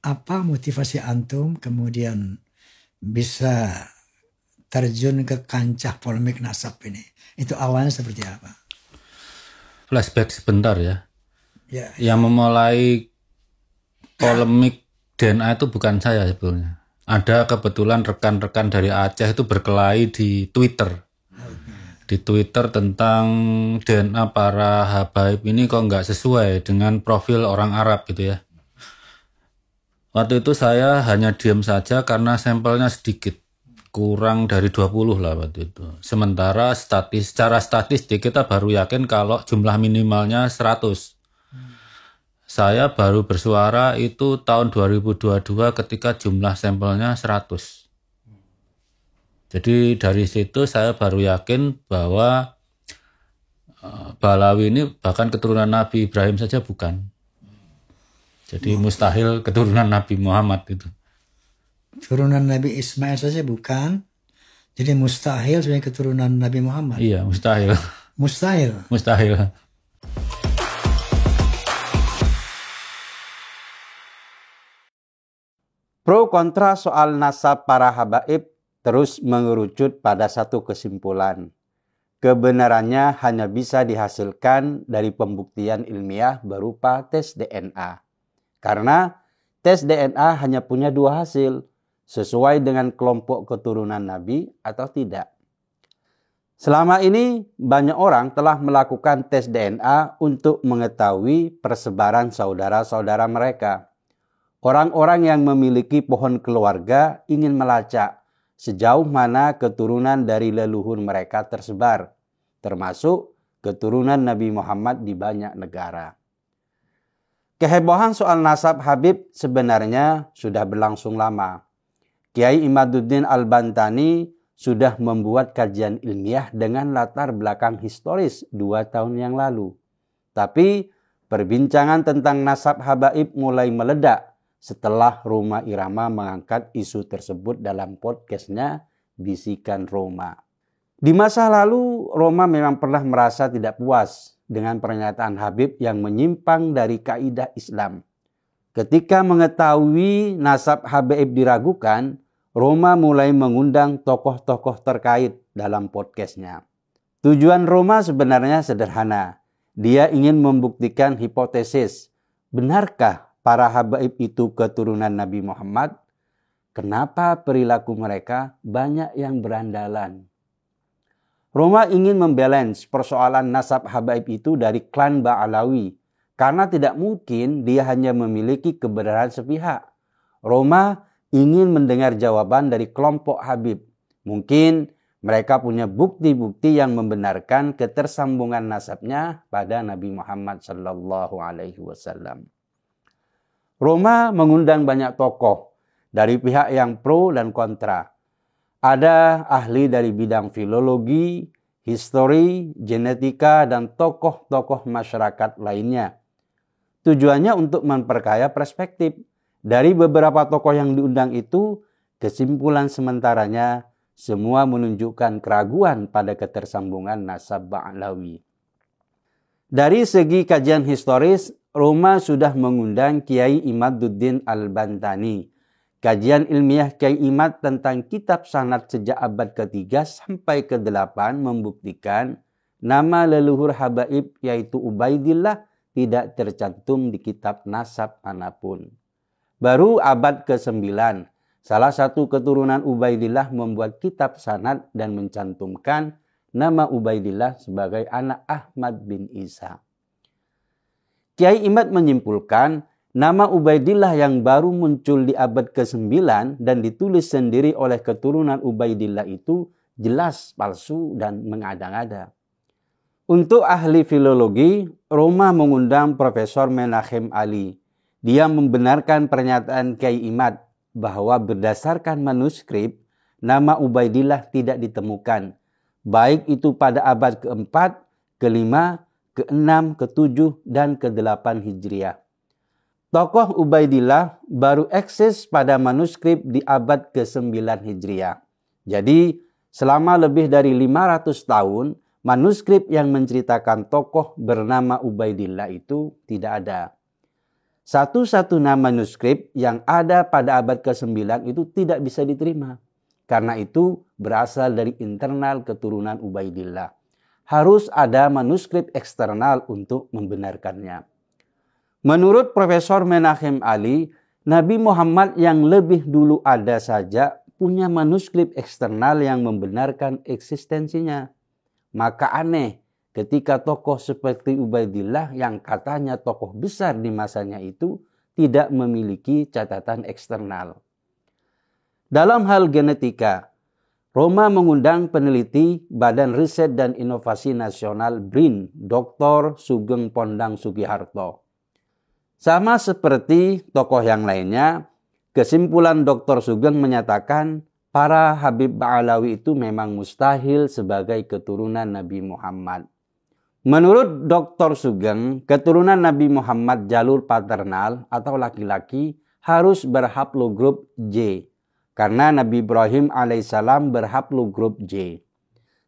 apa motivasi antum kemudian bisa terjun ke kancah polemik nasab ini? Itu awalnya seperti apa? Flashback sebentar ya. Ya, Yang memulai polemik DNA itu bukan saya sebetulnya. Ada kebetulan rekan-rekan dari Aceh itu berkelahi di Twitter. Di Twitter tentang DNA para habaib ini kok nggak sesuai dengan profil orang Arab gitu ya. Waktu itu saya hanya diam saja karena sampelnya sedikit. Kurang dari 20 lah waktu itu. Sementara secara statistik kita baru yakin kalau jumlah minimalnya 100. Saya baru bersuara itu tahun 2022 ketika jumlah sampelnya 100. Jadi dari situ saya baru yakin bahwa Balawi ini bahkan keturunan Nabi Ibrahim saja bukan. Jadi mustahil keturunan Nabi Muhammad itu. turunan Nabi Ismail saja bukan. Jadi mustahil sebagai keturunan Nabi Muhammad. Iya, mustahil. Mustahil. Mustahil. Pro kontra soal nasab para habaib terus mengerucut pada satu kesimpulan. Kebenarannya hanya bisa dihasilkan dari pembuktian ilmiah berupa tes DNA. Karena tes DNA hanya punya dua hasil, sesuai dengan kelompok keturunan Nabi atau tidak. Selama ini banyak orang telah melakukan tes DNA untuk mengetahui persebaran saudara-saudara mereka. Orang-orang yang memiliki pohon keluarga ingin melacak sejauh mana keturunan dari leluhur mereka tersebar, termasuk keturunan Nabi Muhammad di banyak negara. Kehebohan soal nasab Habib sebenarnya sudah berlangsung lama. Kiai Imaduddin Al-Bantani sudah membuat kajian ilmiah dengan latar belakang historis 2 tahun yang lalu. Tapi perbincangan tentang nasab habaib mulai meledak setelah Roma Irama mengangkat isu tersebut dalam podcastnya Bisikan Roma. Di masa lalu, Roma memang pernah merasa tidak puas dengan pernyataan Habib yang menyimpang dari kaidah Islam. Ketika mengetahui nasab habaib diragukan, Roma mulai mengundang tokoh-tokoh terkait dalam podcastnya. Tujuan Roma sebenarnya sederhana. Dia ingin membuktikan hipotesis, benarkah para habaib itu keturunan Nabi Muhammad? Kenapa perilaku mereka banyak yang berandalan? Roma ingin membalance persoalan nasab habaib itu dari klan Ba'alawi, karena tidak mungkin dia hanya memiliki kebenaran sepihak. Roma ingin mendengar jawaban dari kelompok Habib. Mungkin mereka punya bukti-bukti yang membenarkan ketersambungan nasabnya pada Nabi Muhammad SAW. Roma mengundang banyak tokoh dari pihak yang pro dan kontra. Ada ahli dari bidang filologi, histori, genetika, dan tokoh-tokoh masyarakat lainnya. Tujuannya untuk memperkaya perspektif. Dari beberapa tokoh yang diundang itu, kesimpulan sementaranya semua menunjukkan keraguan pada ketersambungan nasab Ba'alawi. Dari segi kajian historis, Roma sudah mengundang Kiai Imaduddin Al-Bantani. Kajian ilmiah Kiai Imad tentang kitab sanad sejak abad ke-3 sampai ke-8 membuktikan nama leluhur habaib yaitu Ubaidillah tidak tercantum di kitab nasab manapun. Baru abad ke-9, salah satu keturunan Ubaidillah membuat kitab sanad dan mencantumkan nama Ubaidillah sebagai anak Ahmad bin Isa. Kiai Imad menyimpulkan nama Ubaidillah yang baru muncul di abad ke-9 dan ditulis sendiri oleh keturunan Ubaidillah itu jelas palsu dan mengada-ngada. Untuk ahli filologi, Roma mengundang Profesor Menachem Ali. Dia membenarkan pernyataan Kiai Imad bahwa berdasarkan manuskrip, nama Ubaidillah tidak ditemukan, baik itu pada abad ke-4, ke-5, ke-6, ke-7, dan ke-8 Hijriah. Tokoh Ubaidillah baru eksis pada manuskrip di abad ke-9 Hijriah. Jadi, selama lebih dari 500 tahun, manuskrip yang menceritakan tokoh bernama Ubaidillah itu tidak ada. Satu-satunya manuskrip yang ada pada abad ke-9 itu tidak bisa diterima. Karena itu berasal dari internal keturunan Ubaidillah. Harus ada manuskrip eksternal untuk membenarkannya. Menurut Profesor Menachem Ali, Nabi Muhammad yang lebih dulu ada saja punya manuskrip eksternal yang membenarkan eksistensinya. Maka aneh ketika tokoh seperti Ubaidillah yang katanya tokoh besar di masanya itu tidak memiliki catatan eksternal. Dalam hal genetika, Roma mengundang peneliti Badan Riset dan Inovasi Nasional BRIN, Dr. Sugeng Pondang Sugiharto. Sama seperti tokoh yang lainnya, kesimpulan Dr. Sugeng menyatakan para Habib Ba'alawi itu memang mustahil sebagai keturunan Nabi Muhammad. Menurut Dr. Sugeng, keturunan Nabi Muhammad jalur paternal atau laki-laki harus berhaplogrup J. Karena Nabi Ibrahim alaihissalam berhaplogrup J.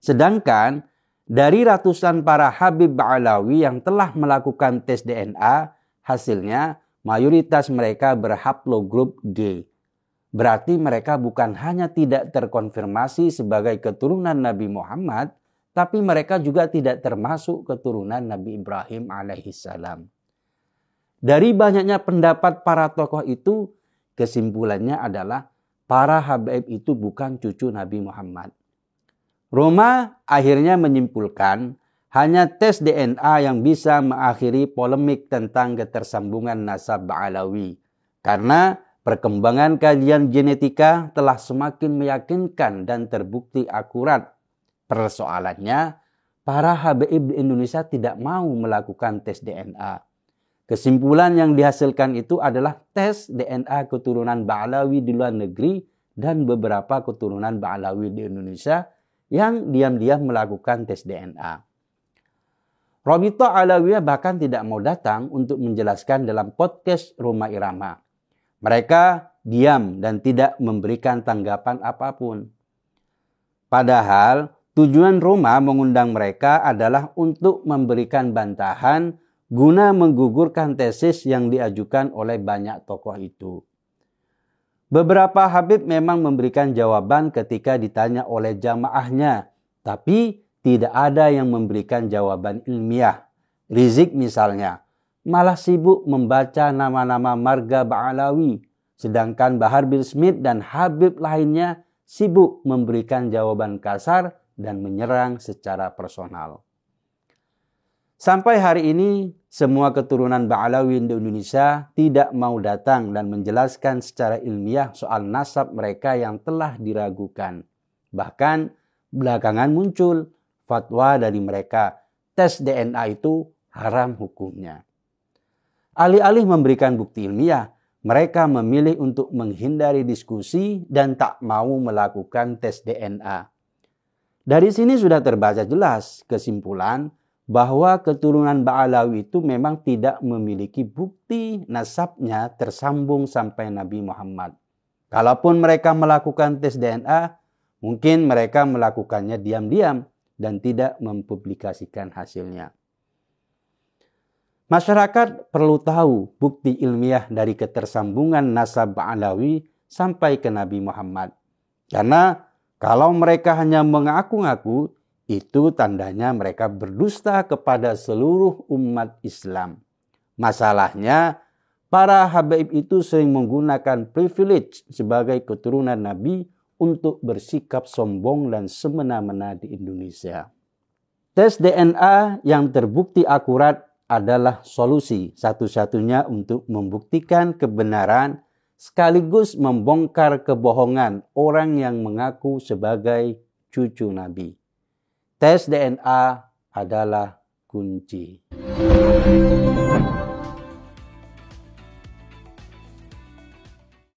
Sedangkan dari ratusan para Habib Ba'alawi yang telah melakukan tes DNA, hasilnya mayoritas mereka berhaplogrup D. Berarti mereka bukan hanya tidak terkonfirmasi sebagai keturunan Nabi Muhammad, tapi mereka juga tidak termasuk keturunan Nabi Ibrahim alaihissalam. Dari banyaknya pendapat para tokoh itu, kesimpulannya adalah para habaib itu bukan cucu Nabi Muhammad. Roma akhirnya menyimpulkan hanya tes DNA yang bisa mengakhiri polemik tentang ketersambungan nasab Ba'alawi. Karena perkembangan kajian genetika telah semakin meyakinkan dan terbukti akurat. Persoalannya, para habaib di Indonesia tidak mau melakukan tes DNA. Kesimpulan yang dihasilkan itu adalah tes DNA keturunan Ba'alawi di luar negeri dan beberapa keturunan Ba'alawi di Indonesia yang diam-diam melakukan tes DNA. Rabithah Alawiyah bahkan tidak mau datang untuk menjelaskan dalam podcast Roma Irama. Mereka diam dan tidak memberikan tanggapan apapun. Padahal tujuan Roma mengundang mereka adalah untuk memberikan bantahan guna menggugurkan tesis yang diajukan oleh banyak tokoh itu. Beberapa habib memang memberikan jawaban ketika ditanya oleh jamaahnya, tapi tidak ada yang memberikan jawaban ilmiah. Rizik misalnya, malah sibuk membaca nama-nama marga Ba'alawi, sedangkan Bahar bin Smith dan habib lainnya sibuk memberikan jawaban kasar dan menyerang secara personal. Sampai hari ini, semua keturunan Ba'alawi di Indonesia tidak mau datang dan menjelaskan secara ilmiah soal nasab mereka yang telah diragukan. Bahkan belakangan muncul fatwa dari mereka, tes DNA itu haram hukumnya. Alih-alih memberikan bukti ilmiah, mereka memilih untuk menghindari diskusi dan tak mau melakukan tes DNA. Dari sini sudah terbaca jelas kesimpulan bahwa keturunan Ba'alawi itu memang tidak memiliki bukti nasabnya tersambung sampai Nabi Muhammad. Kalaupun mereka melakukan tes DNA, mungkin mereka melakukannya diam-diam dan tidak mempublikasikan hasilnya. Masyarakat perlu tahu bukti ilmiah dari ketersambungan nasab Ba'alawi sampai ke Nabi Muhammad. Karena kalau mereka hanya mengaku-ngaku, itu tandanya mereka berdusta kepada seluruh umat Islam. Masalahnya, para habaib itu sering menggunakan privilege sebagai keturunan Nabi untuk bersikap sombong dan semena-mena di Indonesia. Tes DNA yang terbukti akurat adalah solusi satu-satunya untuk membuktikan kebenaran sekaligus membongkar kebohongan orang yang mengaku sebagai cucu Nabi. Tes DNA adalah kunci.